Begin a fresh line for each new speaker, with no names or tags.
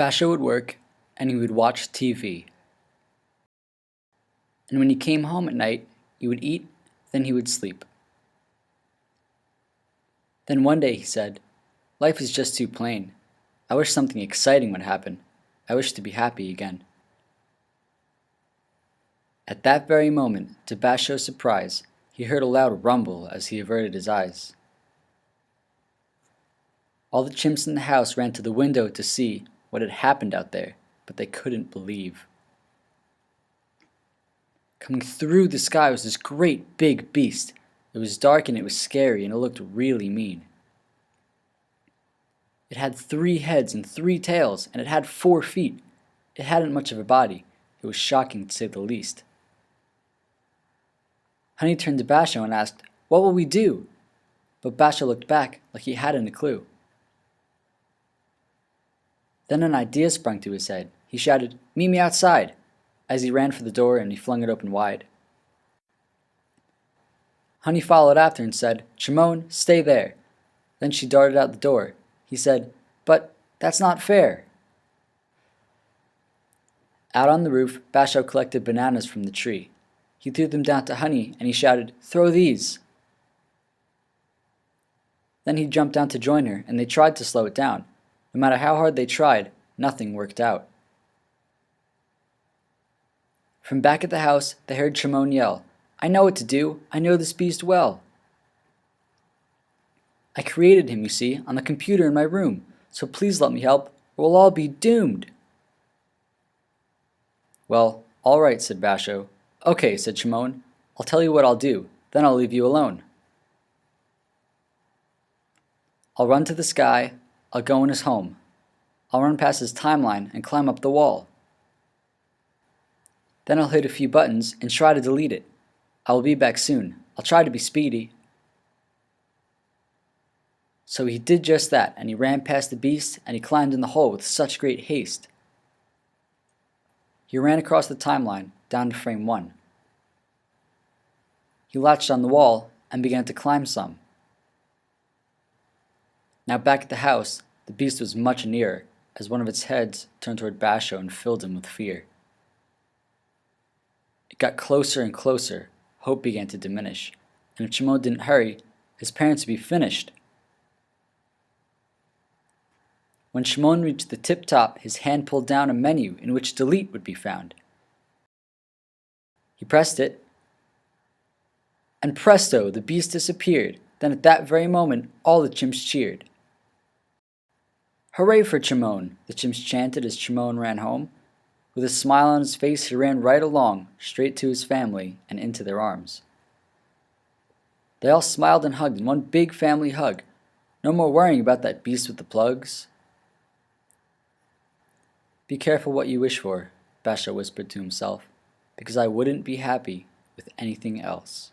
Basho would work, and he would watch TV. And when he came home at night, he would eat, then he would sleep. Then one day he said, "Life is just too plain. I wish something exciting would happen. I wish to be happy again." At that very moment, to Basho's surprise, he heard a loud rumble as he averted his eyes. All the chimps in the house ran to the window to see what had happened out there, but they couldn't believe. Coming through the sky was this great big beast. It was dark and it was scary and it looked really mean. It had 3 heads and 3 tails, and it had 4 feet. It hadn't much of a body. It was shocking to say the least. Honey turned to Basho and asked, "What will we do?" But Basho looked back like he hadn't a clue. Then an idea sprung to his head. He shouted, "Meet me outside," as he ran for the door and he flung it open wide. Honey followed after and said, "Shimon, stay there." Then she darted out the door. He said, "But that's not fair." Out on the roof, Basho collected bananas from the tree. He threw them down to Honey and he shouted, "Throw these." Then he jumped down to join her and they tried to slow it down. No matter how hard they tried, nothing worked out. From back at the house, they heard Shimon yell, "I know what to do. I know this beast well. I created him, you see, on the computer in my room, so please let me help, or we'll all be doomed." "Well, all right," said Basho. "Okay," said Shimon. "I'll tell you what I'll do, then I'll leave you alone. I'll run to the sky, I'll go in his home. I'll run past his timeline and climb up the wall. Then I'll hit a few buttons and try to delete it. I will be back soon. I'll try to be speedy." So he did just that, and he ran past the beast and he climbed in the hole with such great haste. He ran across the timeline, down to frame 1. He latched on the wall and began to climb some. Now back at the house, the beast was much nearer, as one of its heads turned toward Basho and filled him with fear. It got closer and closer. Hope began to diminish, and if Shimon didn't hurry, his parents would be finished. When Shimon reached the tip top, his hand pulled down a menu in which delete would be found. He pressed it, and presto, the beast disappeared. Then at that very moment, all the chimps cheered. "Hooray for Shimon," the chimps chanted as Shimon ran home. With a smile on his face, he ran right along, straight to his family and into their arms. They all smiled and hugged in one big family hug. No more worrying about that beast with the plugs. "Be careful what you wish for," Basho whispered to himself, "because I wouldn't be happy with anything else."